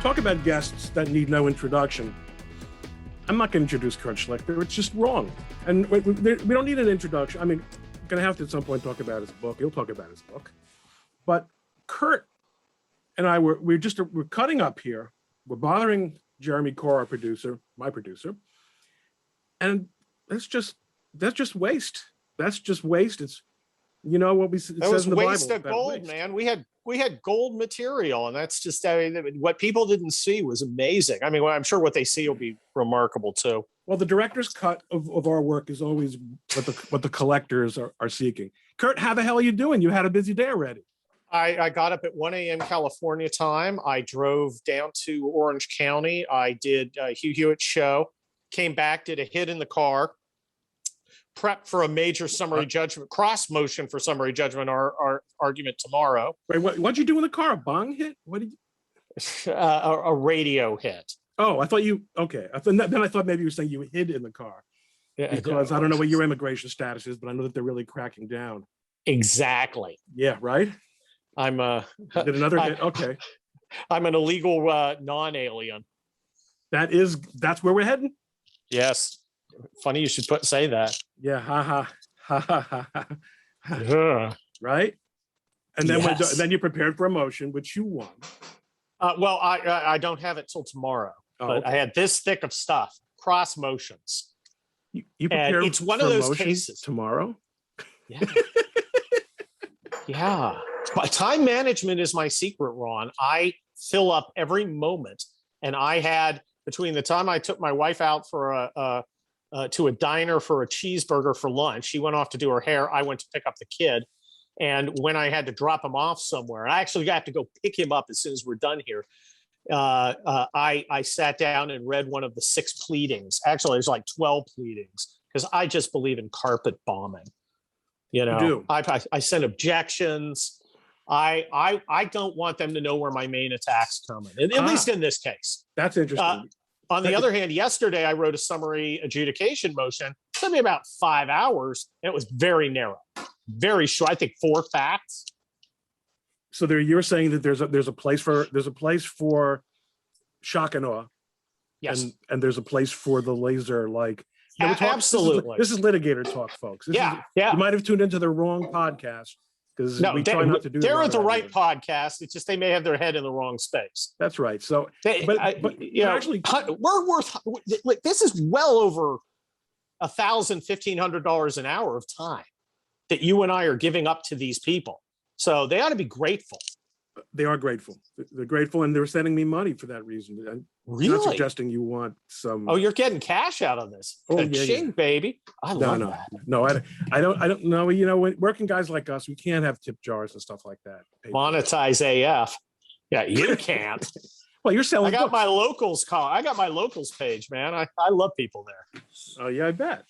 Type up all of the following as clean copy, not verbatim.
Talk about guests that need no introduction. I'm not going to introduce Kurt Schlichter. It's just wrong. And we don't need an introduction. I mean, we're going to have to at some point talk about his book. He'll talk about his book. But Kurt and I we're cutting up here. We're bothering Jeremy Corr, our producer, my producer. And that's just waste. That's just waste. It's, you know what it says in the Bible. That was waste of gold, man. We had gold material, and that's just, I mean, what people didn't see was amazing. I mean, I'm sure what they see will be remarkable too. Well, the director's cut of our work is always what the collectors are seeking. Kurt, how the hell are you doing? You had a busy day already. I got up at 1 a.m. California time. I drove down to Orange County. I did Hugh Hewitt's show, came back, did a hit in the car, prep for a major summary judgment, cross motion for summary judgment, our argument tomorrow. Wait, what'd you do in the car? A bong hit? What did you? A radio hit. Oh, I thought you, okay. Then I thought maybe you were saying you hid in the car. Yeah, because I don't know what your immigration status is, but I know that they're really cracking down. Exactly. Yeah, right? Did another hit? Okay. I'm an illegal non-alien. That's where we're heading? Yes. Funny you should say that. Yeah, ha ha. Right? And then then you prepared for a motion, which you won. Well, I don't have it till tomorrow, but I had this thick of stuff, cross motions. You prepared and it's one of those cases tomorrow. Yeah. Yeah. Time management is my secret, Ron. I fill up every moment, and I had, between the time I took my wife out for to a diner for a cheeseburger for lunch, she went off to do her hair, I went to pick up the kid, and when I had to drop him off somewhere, I actually got to go pick him up as soon as we're done here. I sat down and read one of the 6 pleadings. Actually, there's like 12 pleadings, because I just believe in carpet bombing. You know, I sent objections. I don't want them to know where my main attack's coming, at least in this case. That's interesting. On the other hand, yesterday I wrote a summary adjudication motion. It took me about 5 hours, and it was very narrow, very short. I think 4 facts. So you're saying that there's a place for shock and awe. Yes, and there's a place for the laser, like. Absolutely. This is litigator talk, folks. Yeah. You might have tuned into the wrong podcast, because we try not to do that. They're at the right podcast. It's just they may have their head in the wrong space. That's right. So, actually, we're worth. This is well over $1,500 an hour of time that you and I are giving up to these people. So they ought to be grateful. They are grateful. They're grateful, and they're sending me money for that reason. I'm not suggesting you want some. Oh, you're getting cash out of this. Oh, yeah, baby. I love that. No, I don't know. You know, working guys like us, we can't have tip jars and stuff like that. Monetize AF. Yeah, you can't. Well, you're selling. I got my locals page, man. I love people there. Oh yeah, I bet.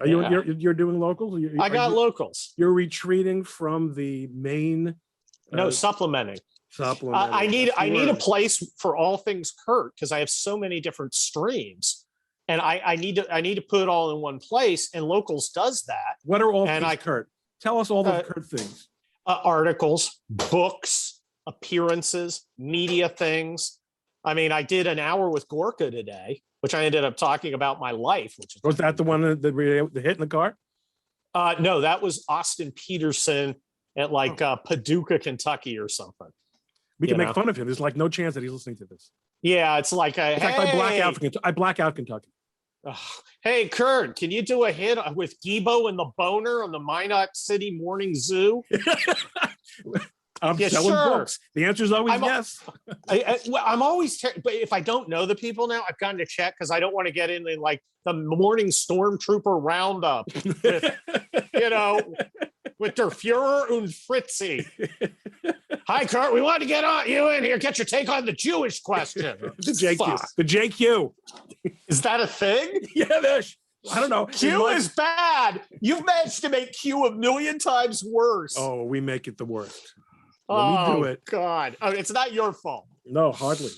You're doing locals? I got locals. You're retreating from the main. No, supplementing. I need a place for all things Kurt, because I have so many different streams, and I need to put it all in one place. And Locals does that. What are all things Kurt? Tell us all the Kurt things. Articles, books, appearances, media things. I mean, I did an hour with Gorka today, which I ended up talking about my life. Was that the one that the hit in the car? No, that was Austin Peterson at Paducah, Kentucky, or something. We can make fun of him. There's like no chance that he's listening to this. Yeah, it's like I black out Kentucky. Hey, Kurt, can you do a hit with Gibo and the Boner on the Minot City Morning Zoo? I'm selling books. The answer is always yes. I'm always, but if I don't know the people now, I've gotten to check, because I don't want to get in like the morning stormtrooper roundup with, with Der Fuhrer und Fritzi. Hi, Kurt. We want to get you in here. Get your take on the Jewish question. The JQ. The JQ. Is that a thing? Yeah, I don't know. Q is bad. You've managed to make Q 1,000,000 times worse. Oh, we make it the worst. We do it. God. Oh, it's not your fault. No, hardly.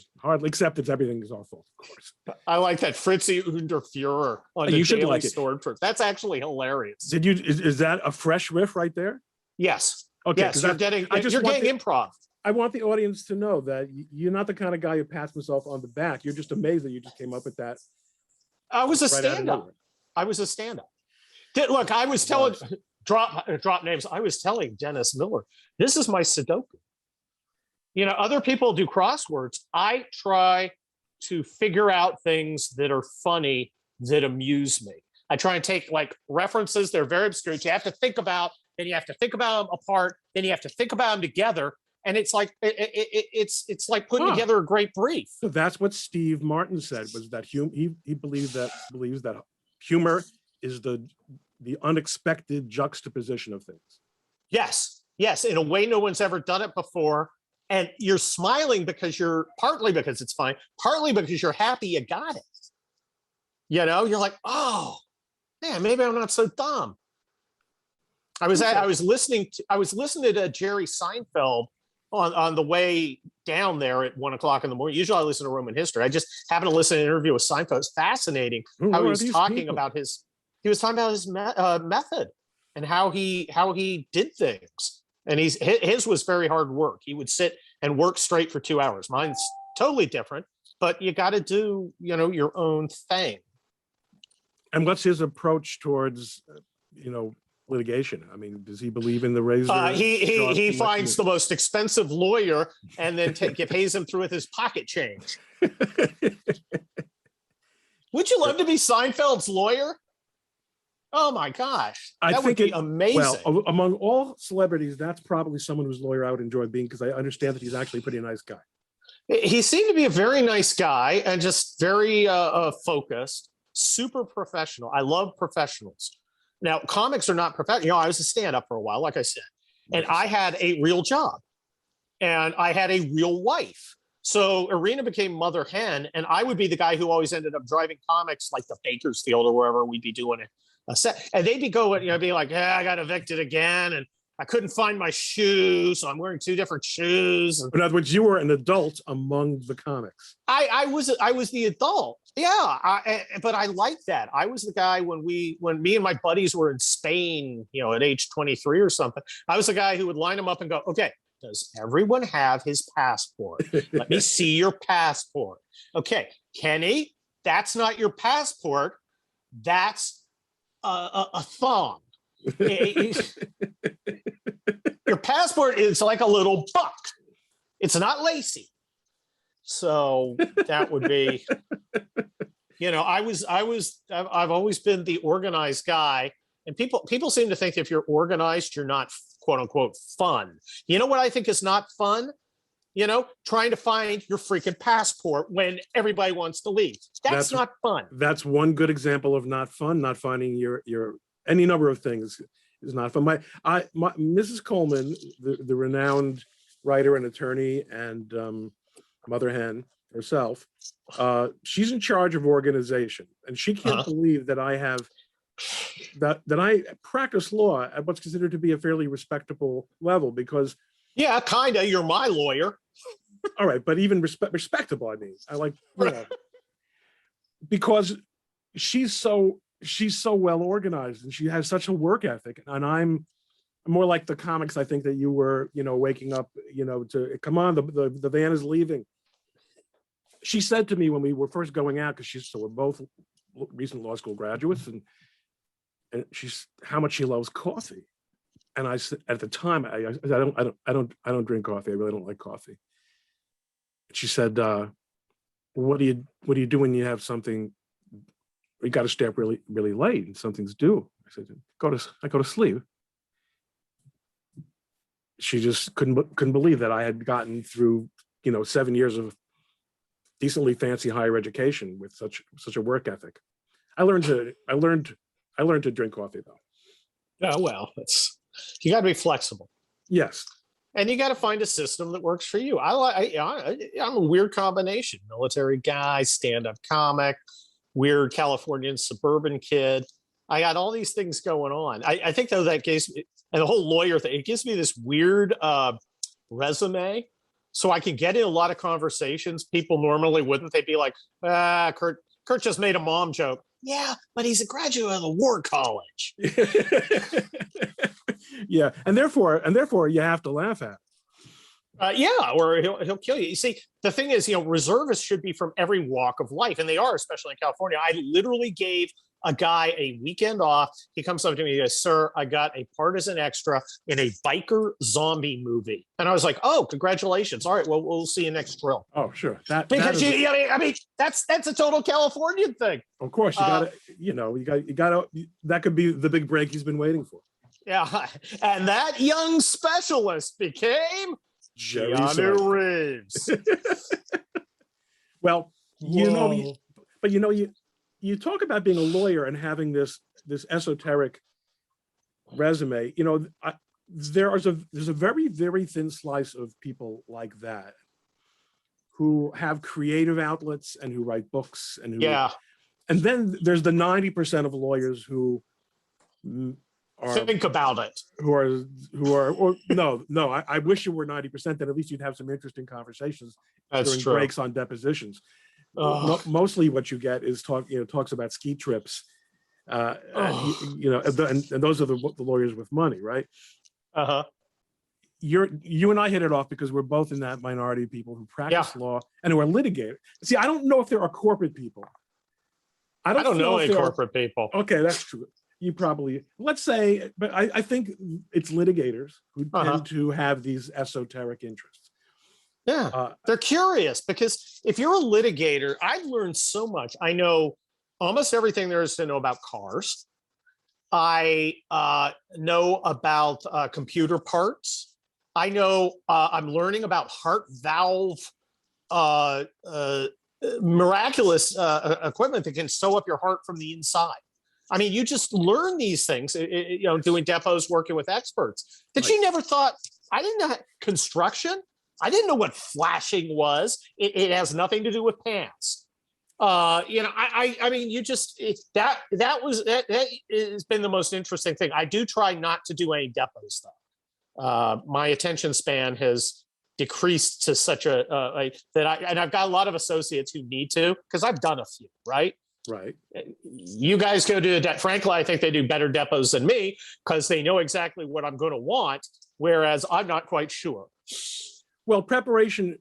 Except it's everything is our fault, of course. I like that Fritzi und Der Fuhrer on the Daily Stormtrooper. That's actually hilarious. Is that a fresh riff right there? Yes. Okay. Yes, you're getting improv. I want the audience to know that you're not the kind of guy who pats himself on the back. You're just amazed that you just came up with that. I was a right out of stand-up. nowhere. I was a stand-up. Look, I was telling drop names. I was telling Dennis Miller, this is my Sudoku. You know, other people do crosswords. I try to figure out things that are funny, that amuse me. I try and take like references that are very obscure. You have to think about, then you have to think about them apart, then you have to think about them together. And it's like it's like putting together a great brief. So that's what Steve Martin said, was that he believes that humor is the unexpected juxtaposition of things. Yes, in a way no one's ever done it before. And you're smiling because partly because it's fine, partly because you're happy you got it. You know, you're like, oh man, maybe I'm not so dumb. I was listening to Jerry Seinfeld on the way down there at 1 o'clock in the morning. Usually I listen to Roman history. I just happened to listen to an interview with Seinfeld. It's fascinating how he was talking about his method and how he did things. And his was very hard work. He would sit and work straight for 2 hours. Mine's totally different, but you got to do, you know, your own thing. And what's his approach towards, litigation? I mean, does he believe in the razor? He finds the most expensive lawyer and then pays him through with his pocket change. Would you love to be Seinfeld's lawyer? Oh my gosh, that would be amazing. Well, among all celebrities, that's probably someone whose lawyer I would enjoy being, because I understand that he's actually a pretty nice guy. He seemed to be a very nice guy and just very focused, super professional. I love professionals. Now, comics are not professional. You know, I was a stand-up for a while, like I said, and I had a real job and I had a real wife. So Irina became mother hen, and I would be the guy who always ended up driving comics like the Bakersfield or wherever we'd be doing it. And they'd be going, be like, yeah, I got evicted again, and I couldn't find my shoes, so I'm wearing 2 different shoes. In other words, you were an adult among the comics. I was the adult, yeah. But I like that. I was the guy when me and my buddies were in Spain, at age 23 or something. I was the guy who would line them up and go, okay, does everyone have his passport? Let me see your passport. Okay, Kenny, that's not your passport. That's a thong. Your passport is like a little buck. It's not lacy. So that would be, I've always been the organized guy, and people seem to think if you're organized, you're not quote unquote fun. You know what I think is not fun? Trying to find your freaking passport when everybody wants to leave. That's not fun. That's one good example of not fun. Not finding your any number of things is not fun. Mrs. Coleman, the renowned writer and attorney and mother hen herself, she's in charge of organization, and she can't believe that I have that I practice law at what's considered to be a fairly respectable level, because yeah, kinda, you're my lawyer. All right, but even respectable, I mean, I like, because she's so well organized and she has such a work ethic, and I'm more like the comics. I think that you were, waking up, to come on, the van is leaving. She said to me when we were first going out, because we're both recent law school graduates, and she's how much she loves coffee. And I said at the time, I don't drink coffee. I really don't like coffee. She said, "What do you do when you have something? You got to stay up really, really late and something's due." I said, "I go to sleep." She just couldn't believe that I had gotten through 7 years of decently fancy higher education with such a work ethic. I learned to drink coffee though. Oh well, you got to be flexible. Yes. And you got to find a system that works for you. I'm a weird combination: military guy, stand-up comic, weird Californian suburban kid. I got all these things going on. I think though that gives me, and the whole lawyer thing, it gives me this weird resume, so I can get in a lot of conversations people normally wouldn't. They'd be like, Kurt just made a mom joke. Yeah, but he's a graduate of the war college. Yeah, and therefore you have to laugh at it. Yeah, or he'll kill you. You see, the thing is, reservists should be from every walk of life, and they are, especially in California. I literally gave a guy a weekend off. He comes up to me, he goes, "Sir, I got a partisan extra in a biker zombie movie," and I was like, "Oh, congratulations! All right, well, we'll see you next drill." Oh, sure. That Because is, I mean, that's a total Californian thing. of course, you got to, you got to. That could be the big break he's been waiting for. Yeah, and that young specialist became Jerry Keanu Seinfeld. Reeves. Well, Whoa. but you talk about being a lawyer and having this esoteric resume. There's a very, very thin slice of people like that who have creative outlets and who write books and who, Yeah. and then there's the 90% of lawyers who are Think about it. I wish you were 90%, then at least you'd have some interesting conversations That's during true. breaks on depositions. Mostly what you get is talks about ski trips, and those are the lawyers with money, right? Uh-huh. You and I hit it off because we're both in that minority of people who practice law and who are litigators. See, I don't know if there are corporate people. I don't know any corporate people. Okay, that's true. You probably, let's say, but I think it's litigators who tend to have these esoteric interests. Yeah, they're curious, because if you're a litigator, I've learned so much. I know almost everything there is to know about cars. I know about computer parts. I know I'm learning about heart valve, miraculous equipment that can sew up your heart from the inside. I mean, you just learn these things, doing depots, working with experts that you never thought. I didn't know construction. I didn't know what flashing was. It has nothing to do with pants. I mean, that has been the most interesting thing. I do try not to do any depot stuff. My attention span has decreased to such and I've got a lot of associates who need to, because I've done a few, right? Right. You guys go to frankly, I think they do better depots than me, because they know exactly what I'm going to want, whereas I'm not quite sure. Well, preparation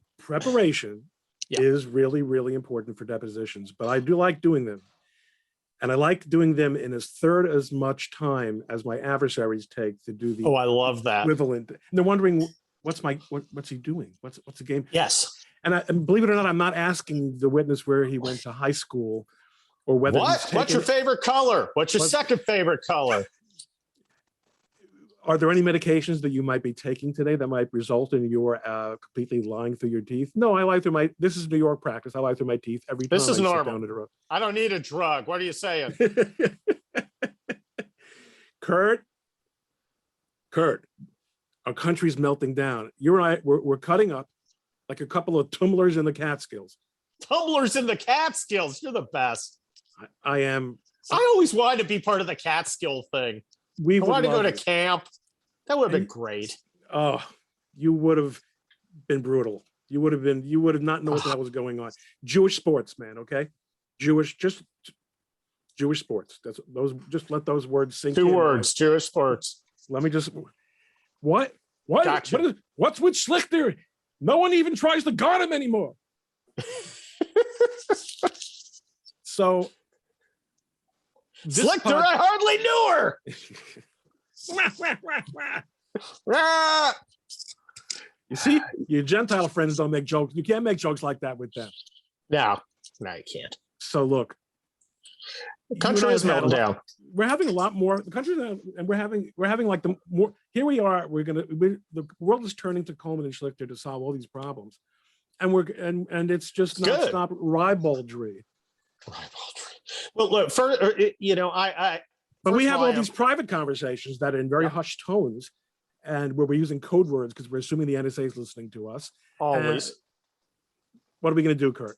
is really, really important for depositions, but I do like doing them. And I like doing them in as third as much time as my adversaries take to do the I love that. equivalent. And they're wondering, what's he doing? What's the game? Yes. And believe it or not, I'm not asking the witness where he went to high school or whether what's your favorite color? What's your second favorite color? Are there any medications that you might be taking today that might result in your completely lying through your teeth? No, I lie through this is New York practice. I lie through my teeth every time. This is normal. Down the road. I don't need a drug. What are you saying? Kurt, our country's melting down. You and I, we're cutting up like a couple of tumblers in the Catskills. Tumblers in the Catskills. You're the best. I am. I always wanted to be part of the Catskill thing. I wanted to go to camp. That would have been great. Oh, you would have been brutal. You would have not known what the hell was going on. Jewish sports, man. Okay, Jewish sports. That's those. Just let those words sink in. 2 words. Jewish sports. Let me just. What? Gotcha. What's with Schlichter? No one even tries to guard him anymore. So. Schlichter, I hardly knew her. You see, your Gentile friends don't make jokes. You can't make jokes like that with them. No, you can't. So look, the country is melting down. We're having a lot more. The country, and we're having like the more. Here we are. The world is turning to Coleman and Schlichter to solve all these problems, and it's just nonstop ribaldry. Well, look, but we have all these private conversations that are in very hushed tones, and where we're using code words because we're assuming the NSA is listening to us. Always. What are we going to do, Kurt?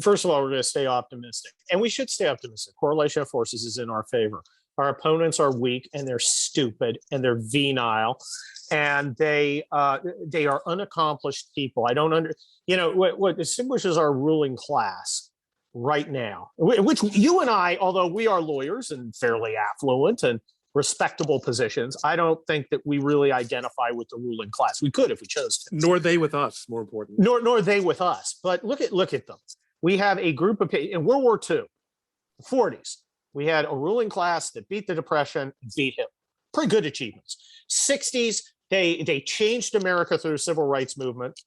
First of all, we're going to stay optimistic, and we should stay optimistic. Correlation of forces is in our favor. Our opponents are weak, and they're stupid, and they're venile, and they are unaccomplished people. I don't what distinguishes our ruling class right now, which you and I, although we are lawyers and fairly affluent and respectable positions. I don't think that we really identify with the ruling class. We could if we chose to. Nor they with us, more important. Nor they with us. But look at them. We have a group of people in World War II, the 40s. We had a ruling class that beat the Depression, beat Hitler. Pretty good achievements. 60s, they changed America through the civil rights movement.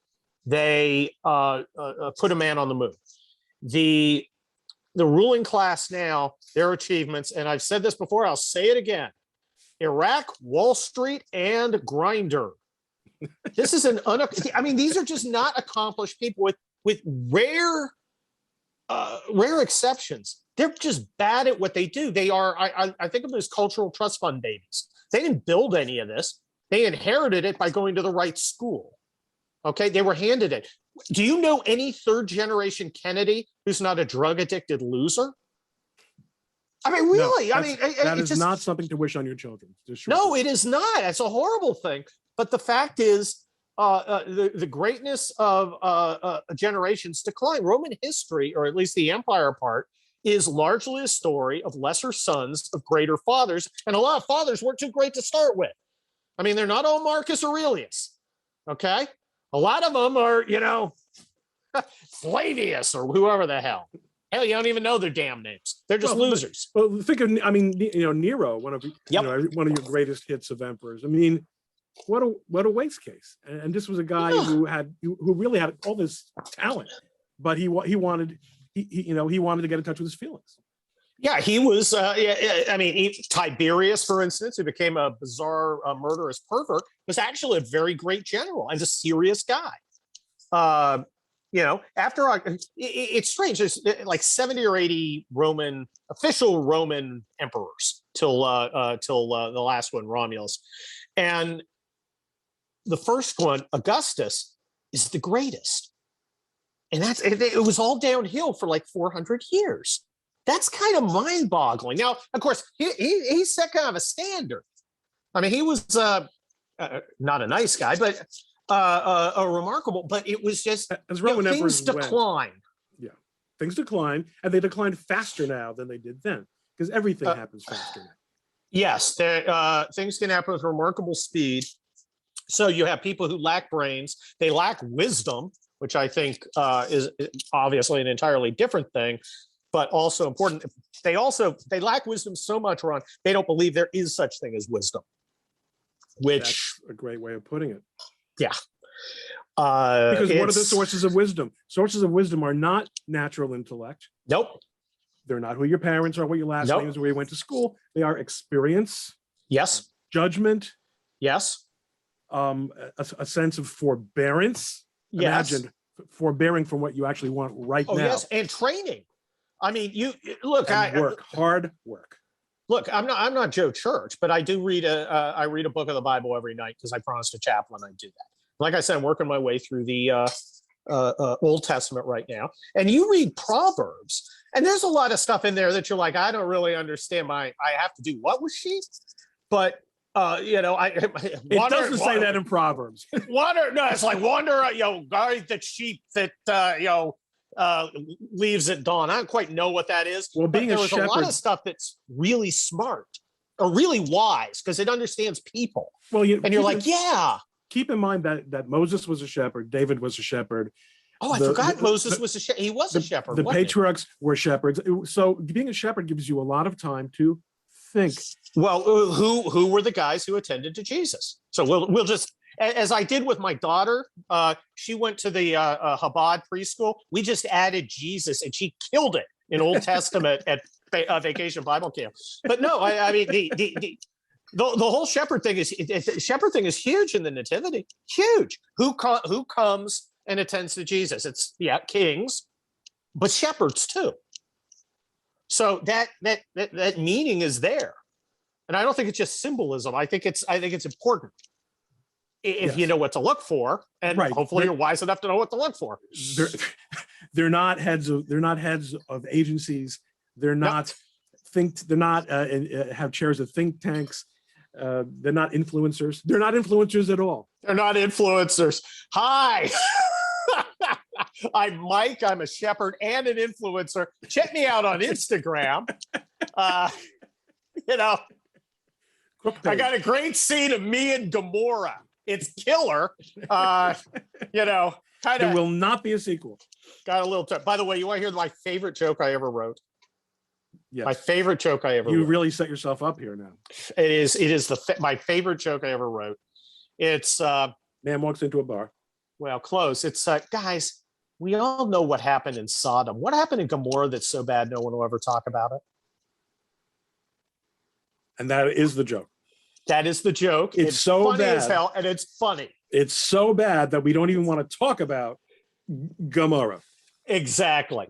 They put a man on the moon. The ruling class now, their achievements, and I've said this before, I'll say it again. Iraq, Wall Street, and Grindr. This is these are just not accomplished people with rare exceptions. They're just bad at what they do. They are, I think of them as cultural trust fund babies. They didn't build any of this. They inherited it by going to the right school. Okay, they were handed it. Do you know any third generation Kennedy who's not a drug addicted loser? I mean, really? No, that is not something to wish on your children. No, it is not. It's a horrible thing. But the fact is, the greatness of generations decline. Roman history, or at least the empire part, is largely a story of lesser sons of greater fathers. And a lot of fathers weren't too great to start with. I mean, they're not all Marcus Aurelius. Okay? A lot of them are, Flavius or whoever the hell. Hell, you don't even know their damn names. They're just losers. Well, think of, Nero, one of one of your greatest hits of emperors. I mean, what a waste case. And this was a guy who really had all this talent, but he wanted to get in touch with his feelings. Yeah, he was. Tiberius, for instance, who became a bizarre, murderous pervert, was actually a very great general and a serious guy. It's strange. There's like 70 or 80 official Roman emperors till the last one, Romulus, and the first one, Augustus, is the greatest, and it was all downhill for like 400 years. That's kind of mind-boggling. Now, of course, he set kind of a standard. I mean, he was not a nice guy, but a remarkable. But it was just as Roman things decline. Yeah, things decline, and they decline faster now than they did then because everything happens faster now. Yes, things can happen with remarkable speed. So you have people who lack brains, they lack wisdom, which I think is obviously an entirely different thing, but also important. They lack wisdom so much, Ron, they don't believe there is such thing as wisdom. Which that's a great way of putting it. Yeah. Because what are the sources of wisdom? Sources of wisdom are not natural intellect. Nope. They're not who your parents are, what your last name is, where you went to school. They are experience. Yes. Judgment. Yes. A sense of forbearance. Yes. Imagine forbearing from what you actually want right now. Yes, and training. I mean, you look. Hard work. Look, I'm not Joe Church, but I do read I read a book of the Bible every night because I promised a chaplain I'd do that. Like I said, I'm working my way through the Old Testament right now, and you read Proverbs, and there's a lot of stuff in there that you're like, I don't really understand. I have to do what with sheep, but it doesn't say that in Proverbs. It's like guard the sheep that leaves at dawn. I don't quite know what that is. Well, there was a lot of stuff that's really smart or really wise because it understands people. Well, you're like, yeah. Keep in mind that Moses was a shepherd, David was a shepherd. Oh, I forgot Moses was a shepherd. He was a shepherd. The patriarchs were shepherds. So being a shepherd gives you a lot of time to think. Well, who were the guys who attended to Jesus? So we'll just, as I did with my daughter, she went to the Chabad preschool. We just added Jesus, and she killed it in Old Testament at Vacation Bible Camp. But no, I mean the whole shepherd thing is huge in the Nativity. Huge. Who comes and attends to Jesus? It's kings, but shepherds too. So that meaning is there, and I don't think it's just symbolism. I think it's important if you know what to look for, and hopefully you're wise enough to know what to look for. They're not heads of agencies. They're not have chairs of think tanks. They're not influencers. They're not influencers at all. They're not influencers. Hi. I'm Mike. I'm a shepherd and an influencer. Check me out on Instagram. Crook I page. got a great scene of me and Gamora. It's killer. You know, kind There of will not be a sequel. got a little. By the way, you want to hear my favorite joke I ever wrote? Yes. My favorite joke I ever You wrote. really set yourself up here now. It is my favorite joke I ever wrote. It's Man walks into a bar. well, close. It's guys, we all know what happened in Sodom. What happened in Gomorrah that's so bad no one will ever talk about it? And that is the joke. That is the joke. It's so funny bad. as hell, and it's funny. It's so bad that we don't even want to talk about Gomorrah. Exactly.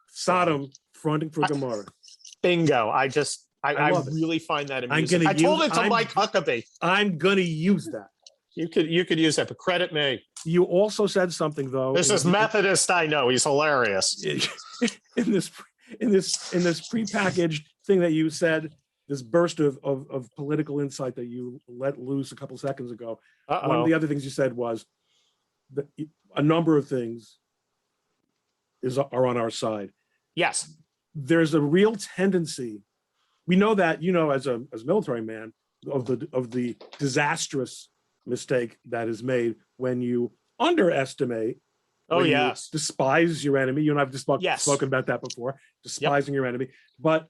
Sodom fronting for Gomorrah. Bingo. I love it. really find that amusing. gonna I told use- it to I'm- Mike Huckabee. I'm going to use that. You could use that, but credit me. You also said something though. This is Methodist. I know he's hilarious. in this prepackaged thing that you said, this burst of political insight that you let loose a couple seconds ago. One of the other things you said was that a number of things are on our side. Yes. There's a real tendency. We know that, as a military man, of the disastrous mistake that is made when you underestimate. Oh, when you yes. despise your enemy. You and I've just Yes. spoken about that before. Despising your enemy, but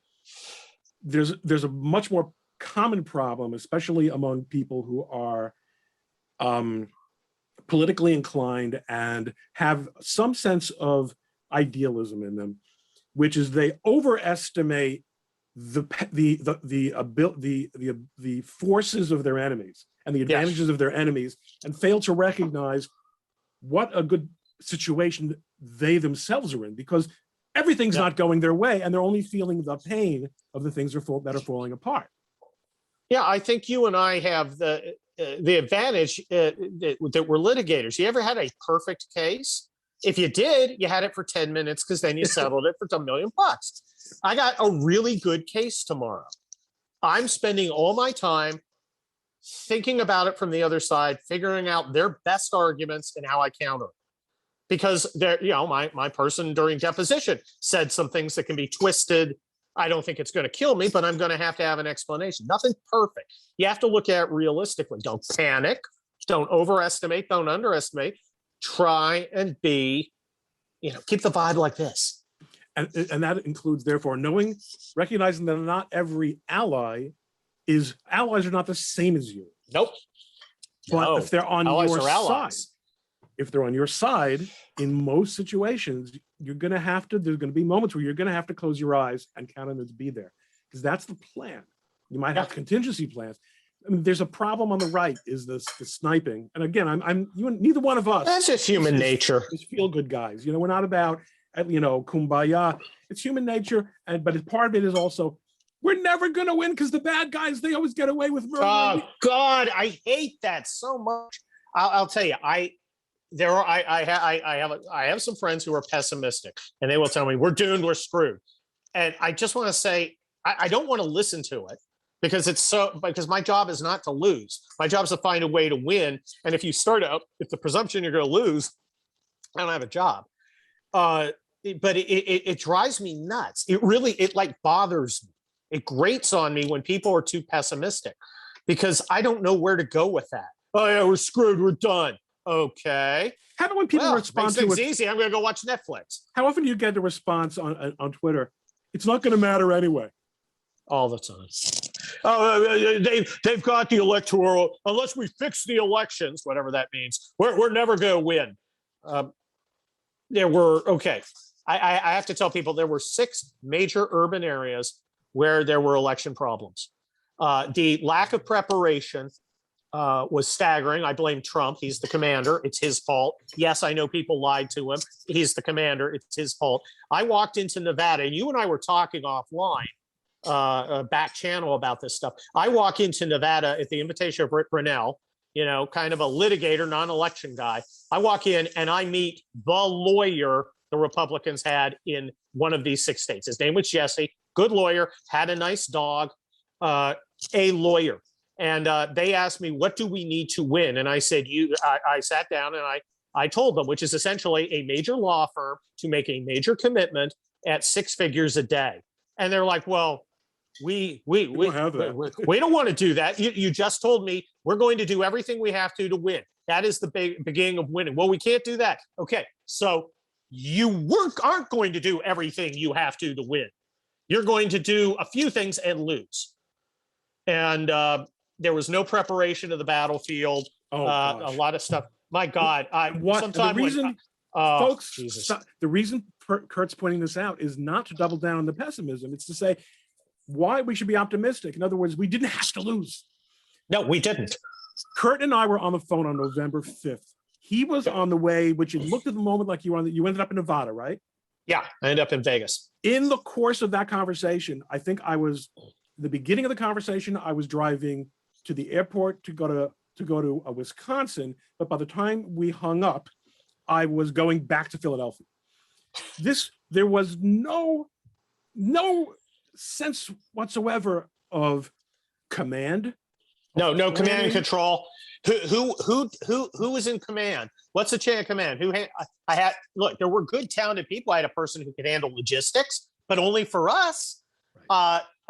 there's a much more common problem, especially among people who are politically inclined and have some sense of idealism in them, which is they overestimate the forces of their enemies and the advantages of their enemies, and fail to recognize what a good situation they themselves are in, because everything's not going their way, and they're only feeling the pain of the things that are falling apart. Yeah, I think you and I have the advantage that we're litigators. You ever had a perfect case? If you did, you had it for 10 minutes because then you settled it for $1 million. I got a really good case tomorrow. I'm spending all my time thinking about it from the other side, figuring out their best arguments and how I counter it. Because my person during deposition said some things that can be twisted. I don't think it's going to kill me, but I'm going to have an explanation. Nothing perfect. You have to look at it realistically. Don't panic. Don't overestimate. Don't underestimate. Try and be, keep the vibe like this. And that includes, therefore, recognizing that not every allies are not the same as you. Nope. But if they're on allies your are side, allies. if they're on your side, in most situations, there's going to be moments where you're going to have to close your eyes and count on them to be there, because that's the plan. You might have contingency plans. I mean, there's a problem on the right, is the sniping. And again, neither one of us. That's just human nature. Is feel good guys. We're not about, kumbaya. It's human nature. But part of it is also, we're never going to win because the bad guys, they always get away with murder. Oh God, I hate that so much. I'll tell you, I have some friends who are pessimistic, and they will tell me we're doomed, we're screwed. And I just want to say, I don't want to listen to it because my job is not to lose. My job is to find a way to win. And if you start out, if the presumption you're going to lose, I don't have a job. But it drives me nuts. It like bothers me. It grates on me when people are too pessimistic, because I don't know where to go with that. Oh yeah, we're screwed. We're done. Okay. How about when people respond to it? Easy. I'm going to go watch Netflix. How often do you get the response on Twitter? It's not going to matter anyway. All the time. Oh, they've got the electoral. Unless we fix the elections, whatever that means, we're never going to win. I have to tell people there were 6 major urban areas where there were election problems. The lack of preparation was staggering. I blame Trump. He's the commander. It's his fault. Yes, I know people lied to him. He's the commander. It's his fault. I walked into Nevada, and you and I were talking offline, back channel about this stuff. I walk into Nevada at the invitation of Rick Grinnell, kind of a litigator, non-election guy. I walk in and I meet the lawyer the Republicans had in one of these 6 states. His name was Jesse, good lawyer, had a nice dog, a lawyer. And they asked me, what do we need to win? And I said, I sat down and I told them, which is essentially a major law firm to make a major commitment at 6 figures a day. And they're like, well, we don't have that. we don't want to do that. You just told me we're going to do everything we have to win. That is the beginning of winning. Well, we can't do that. Okay, so you aren't going to do everything you have to win. You're going to do a few things and lose. And there was no preparation of the battlefield. A lot of stuff. My God, folks, Jesus. The reason Kurt's pointing this out is not to double down on the pessimism. It's to say why we should be optimistic. In other words, we didn't have to lose. No, we didn't. Kurt and I were on the phone on November 5th. He was on the way, which it looked at the moment like you ended up in Nevada, right? Yeah, I ended up in Vegas. In the course of that conversation, I think the beginning of the conversation, I was driving to the airport to go to Wisconsin, but by the time we hung up, I was going back to Philadelphia. There was no sense whatsoever of command. No command and control. Who was in command? What's the chain of command? Look, there were good talented people. I had a person who could handle logistics, but only for us.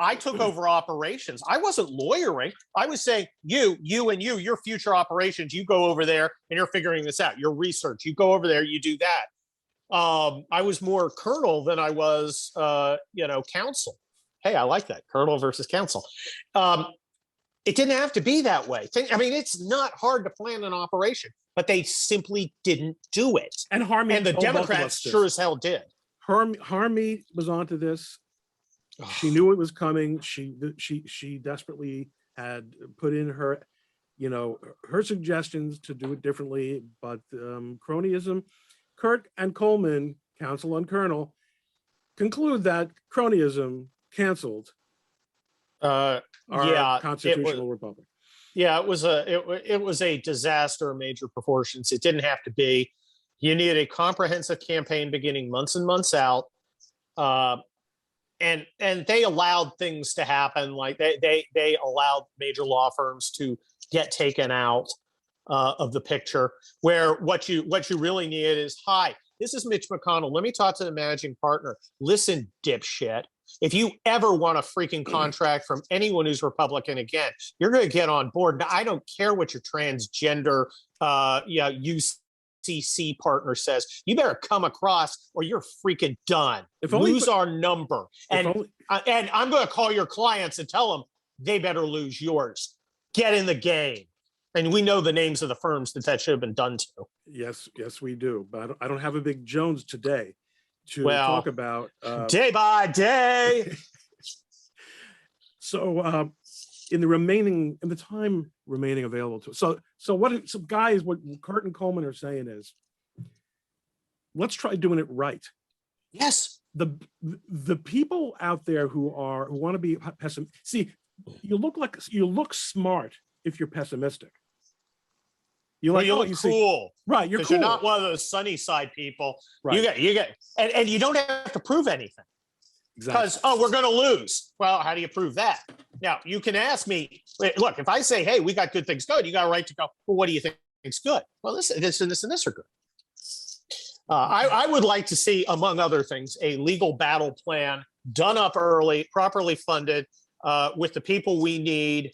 I took over operations. I wasn't lawyering. I was saying, your future operations, you go over there and you're figuring this out. Your research, you go over there, you do that. I was more colonel than I was, counsel. Hey, I like that. Colonel versus counsel. It didn't have to be that way. It's not hard to plan an operation, but they simply didn't do it. And the Democrats sure as hell did. Harmeet was onto this. She knew it was coming. She desperately had put in her suggestions to do it differently, but cronyism. Kurt and Coleman, counsel and colonel, conclude that cronyism canceled our constitutional republic. Yeah, it was a disaster of major proportions. It didn't have to be. You needed a comprehensive campaign beginning months and months out. And they allowed things to happen. Like they allowed major law firms to get taken out of the picture, where what you really need is, hi, this is Mitch McConnell. Let me talk to the managing partner. Listen, dipshit. If you ever want a freaking contract from anyone who's Republican again, you're going to get on board. Now, I don't care what your transgender UCC partner says. You better come across or you're freaking done. Lose our number. And I'm going to call your clients and tell them they better lose yours. Get in the game. And we know the names of the firms that should have been done to. Yes, we do. But I don't have a big Jones today to talk about. Day by day. So in the time remaining available to us. So guys, what Kurt and Coleman are saying is, let's try doing it right. Yes. The people out there who want to be pessimistic. See, you look smart if you're pessimistic. You look cool, right? You're cool. You're not one of those sunny side people. Right. You get, and you don't have to prove anything. Exactly. Because we're going to lose. Well, how do you prove that? Now you can ask me. Look, if I say, hey, we got good things good, you got a right to go. Well, what do you think is good? Well, this and this and this are good. I would like to see, among other things, a legal battle plan done up early, properly funded, with the people we need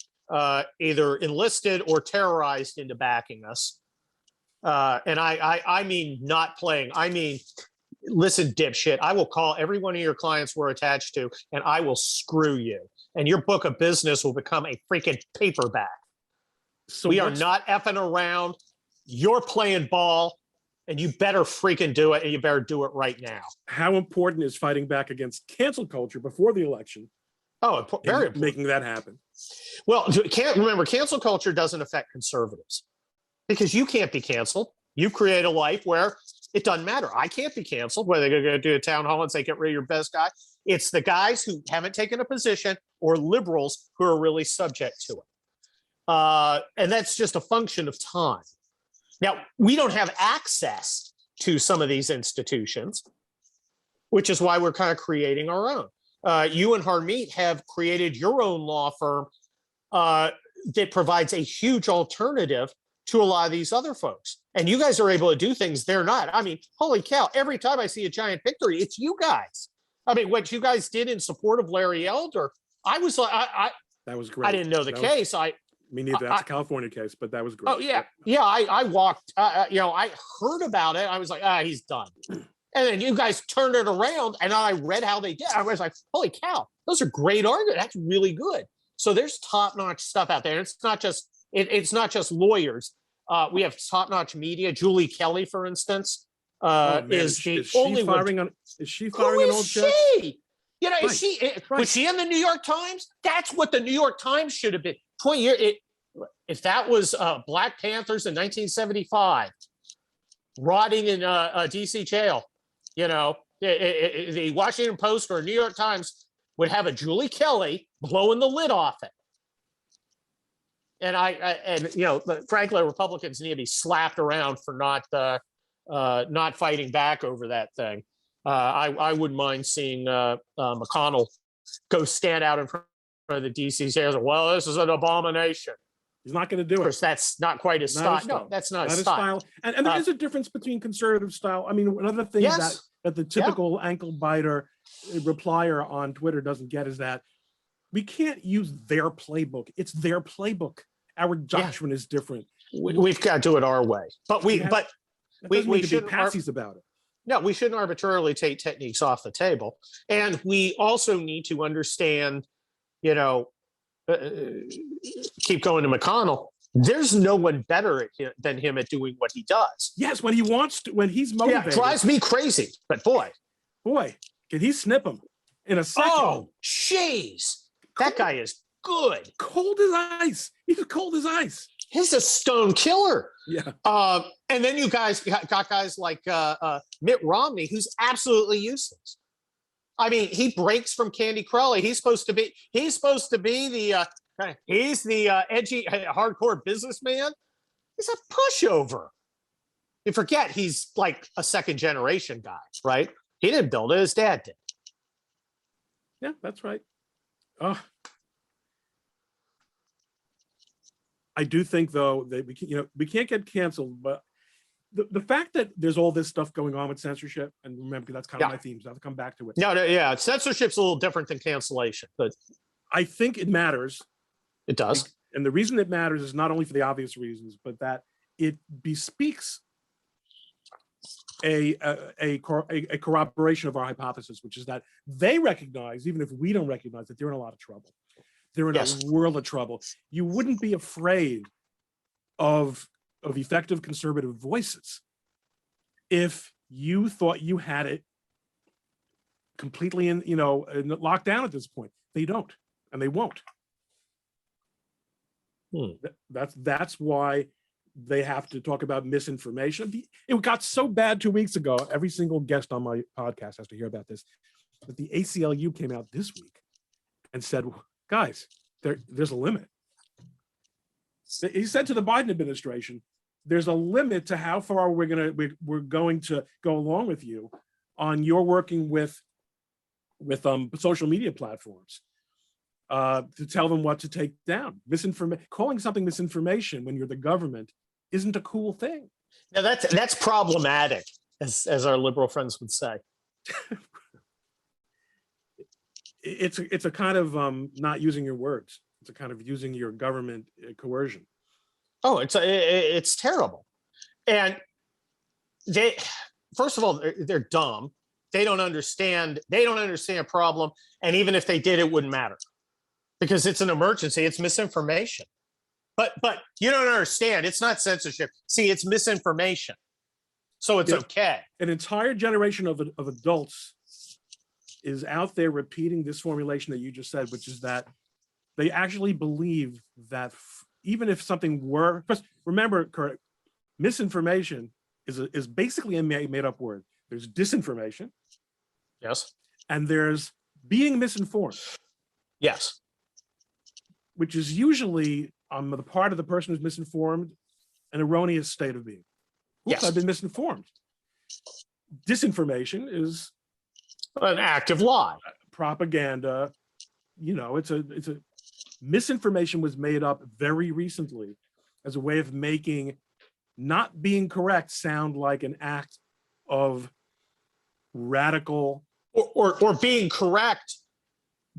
either enlisted or terrorized into backing us. And I mean not playing. I mean, listen, dipshit, I will call every one of your clients we're attached to, and I will screw you. And your book of business will become a freaking paperback. So we are not effing around. You're playing ball, and you better freaking do it, and you better do it right now. How important is fighting back against cancel culture before the election? Oh, very important. Making that happen. Well, remember, cancel culture doesn't affect conservatives because you can't be canceled. You create a life where it doesn't matter. I can't be canceled, whether they're going to do a town hall and say, get rid of your best guy. It's the guys who haven't taken a position or liberals who are really subject to it. And that's just a function of time. Now, we don't have access to some of these institutions, which is why we're kind of creating our own. You and Harmeet have created your own law firm that provides a huge alternative to a lot of these other folks. And you guys are able to do things they're not. I mean, holy cow, every time I see a giant victory, it's you guys. I mean, what you guys did in support of Larry Elder, I was like, That was great. I didn't know the case. Me neither. That's a California case, but that was great. Oh yeah, yeah. I walked. I heard about it. I was like, he's done. And then you guys turned it around, and I read how they did. I was like, holy cow, those are great arguments. That's really good. So there's top-notch stuff out there. It's not just lawyers. We have top-notch media. Julie Kelly, for instance, is the only one. Is she firing on old Jeff? You know, was she in the New York Times? That's what the New York Times should have been. 20 years. If that was Black Panthers in 1975, rotting in DC jail, you know, the Washington Post or New York Times would have a Julie Kelly blowing the lid off it. And you know, frankly, Republicans need to be slapped around for not fighting back over that thing. I wouldn't mind seeing McConnell go stand out in front of the DC jail. Well, this is an abomination. He's not going to do it. Of course, that's not quite his style. No, that's not his style. And there is a difference between conservative style. I mean, another thing that the typical ankle biter replier on Twitter doesn't get is that we can't use their playbook. It's their playbook. Our doctrine is different. We've got to do it our way. But we shouldn't be patsies about it. No, we shouldn't arbitrarily take techniques off the table. And we also need to understand, you know, keep going to McConnell. There's no one better than him at doing what he does. Yes, when he wants to, when he's motivated. Yeah, drives me crazy. But boy, can he snip him in a second? Oh, jeez. That guy is good. Cold as ice. He's cold as ice. He's a stone killer. Yeah. And then you guys got guys like Mitt Romney, who's absolutely useless. I mean, he breaks from Candy Crowley. He's supposed to be the edgy, hardcore businessman. He's a pushover. You forget he's like a second generation guy, right? He didn't build it; his dad did. Yeah, that's right. Oh, I do think though that we can't get canceled, but the fact that there's all this stuff going on with censorship, and remember that's kind of my theme, so I'll come back to it. No, censorship's a little different than cancellation, but I think it matters. It does, and the reason it matters is not only for the obvious reasons, but that it bespeaks a corroboration of our hypothesis, which is that they recognize, even if we don't recognize, that they're in a lot of trouble. They're in a world of trouble. You wouldn't be afraid of effective conservative voices if you thought you had it completely in locked down at this point. They don't, and they won't. That's why they have to talk about misinformation. It got so bad 2 weeks ago. Every single guest on my podcast has to hear about this. But the ACLU came out this week and said, guys, there's a limit. He said to the Biden administration, there's a limit to how far we're going to go along with you on your working with social media platforms to tell them what to take down. Calling something misinformation when you're the government isn't a cool thing. Now that's problematic, as our liberal friends would say. It's a kind of not using your words. It's a kind of using your government coercion. Oh, it's terrible. And first of all, they're dumb. They don't understand a problem. And even if they did, it wouldn't matter because it's an emergency. It's misinformation. But you don't understand. It's not censorship. See, it's misinformation. So it's okay. An entire generation of adults is out there repeating this formulation that you just said, which is that they actually believe that even if something were, remember, Kurt, misinformation is basically a made up word. There's disinformation. Yes. And there's being misinformed. Yes. Which is usually on the part of the person who's misinformed, an erroneous state of being. Oops, yes. I've been misinformed. Disinformation is an active lie. Propaganda. It's a misinformation was made up very recently as a way of making not being correct sound like an act of radical or being correct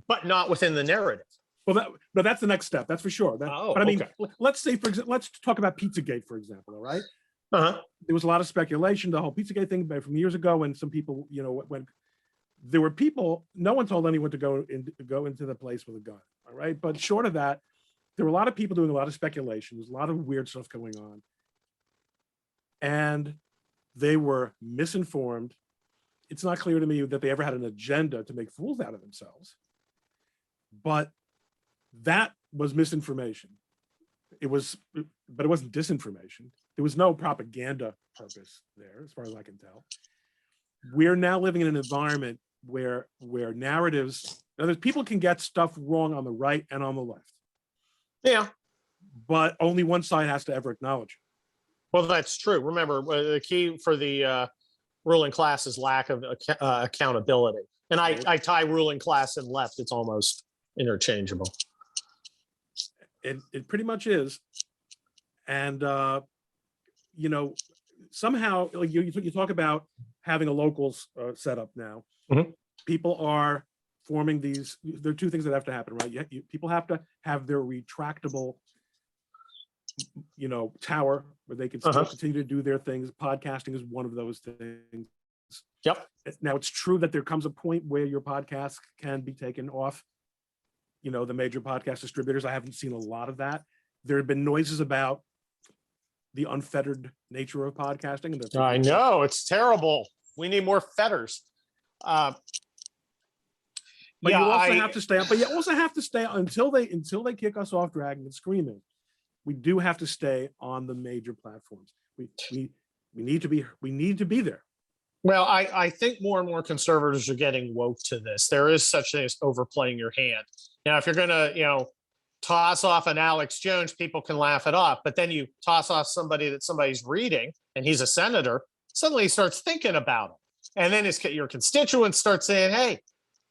but not within the narrative. Well, that's the next step. That's for sure. But I mean, let's say, for example, let's talk about Pizzagate, for example. All right. There was a lot of speculation, the whole Pizzagate thing from years ago, when some people, when there were people, no one told anyone to go into the place with a gun. All right. But short of that, there were a lot of people doing a lot of speculation. There's a lot of weird stuff going on. And they were misinformed. It's not clear to me that they ever had an agenda to make fools out of themselves. But that was misinformation. But it wasn't disinformation. There was no propaganda purpose there, as far as I can tell. We're now living in an environment where narratives, people can get stuff wrong on the right and on the left. Yeah. But only one side has to ever acknowledge it. Well, that's true. Remember, the key for the ruling class is lack of accountability. And I tie ruling class and left. It's almost interchangeable. It pretty much is. And, somehow, like you talk about having a locals set up now. People are forming these. There are two things that have to happen, right? People have to have their retractable, tower where they can still continue to do their things. Podcasting is one of those things. Yep. Now, it's true that there comes a point where your podcast can be taken off, the major podcast distributors. I haven't seen a lot of that. There have been noises about the unfettered nature of podcasting. And I know, it's terrible. We need more fetters. But you also have to stay up. But you also have to stay until they kick us off dragging and screaming. We do have to stay on the major platforms. We need to be there. Well, I think more and more conservatives are getting woke to this. There is such thing as overplaying your hand. Now, if you're going to, toss off an Alex Jones, people can laugh it off. But then you toss off somebody that somebody's reading, and he's a senator, suddenly he starts thinking about it. And then your constituents start saying, hey,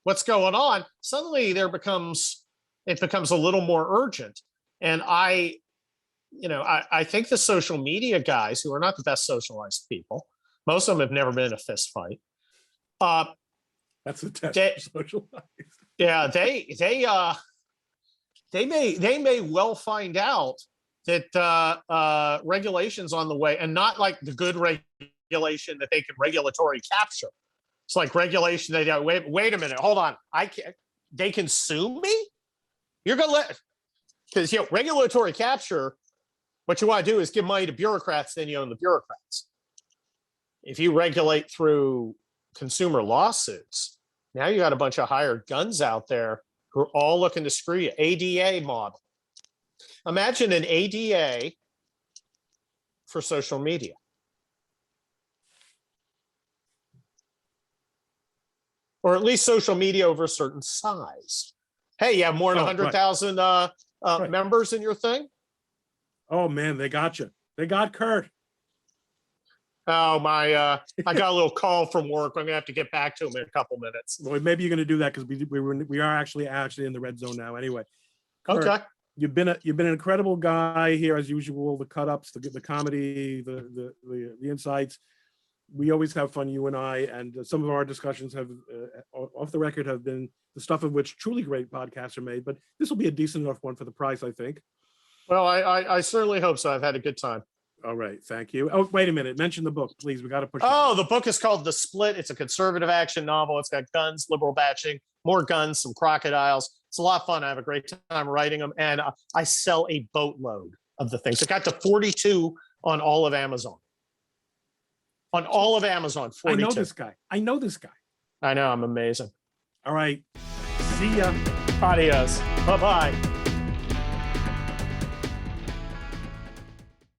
what's going on? Suddenly it becomes a little more urgent. And I think the social media guys, who are not the best socialized people, most of them have never been in a fist fight. That's the test for socialized. Yeah, they may well find out that regulations on the way, and not like the good regulation that they can regulatory capture. It's like regulation. They go, wait a minute, hold on. I can't. They can sue me. You're gonna because regulatory capture. What you want to do is give money to bureaucrats, then you own the bureaucrats. If you regulate through consumer lawsuits, now you got a bunch of hired guns out there who are all looking to screw you. ADA model. Imagine an ADA for social media. Or at least social media over a certain size. Hey, you have more than 100,000 members in your thing? Oh, man, they got you. They got Kurt. Oh, I got a little call from work. I'm going to have to get back to him in a couple minutes. Well, maybe you're going to do that because we are actually in the red zone now anyway. Kurt, okay. You've been an incredible guy here as usual. The cut-ups, the comedy, the insights. We always have fun, you and I, and some of our discussions have off the record have been the stuff of which truly great podcasts are made, but this will be a decent enough one for the price, I think. Well, I certainly hope so. I've had a good time. All right, thank you. Oh, wait a minute. Mention the book, please. We got to push. The book is called The Split. It's a conservative action novel. It's got guns, liberal bashing, more guns, some crocodiles. It's a lot of fun. I have a great time writing them, and I sell a boatload of the things. It got to 42 on all of Amazon. On all of Amazon, 42. I know this guy. I know. I'm amazing. All right. See ya. Adios. Bye-bye.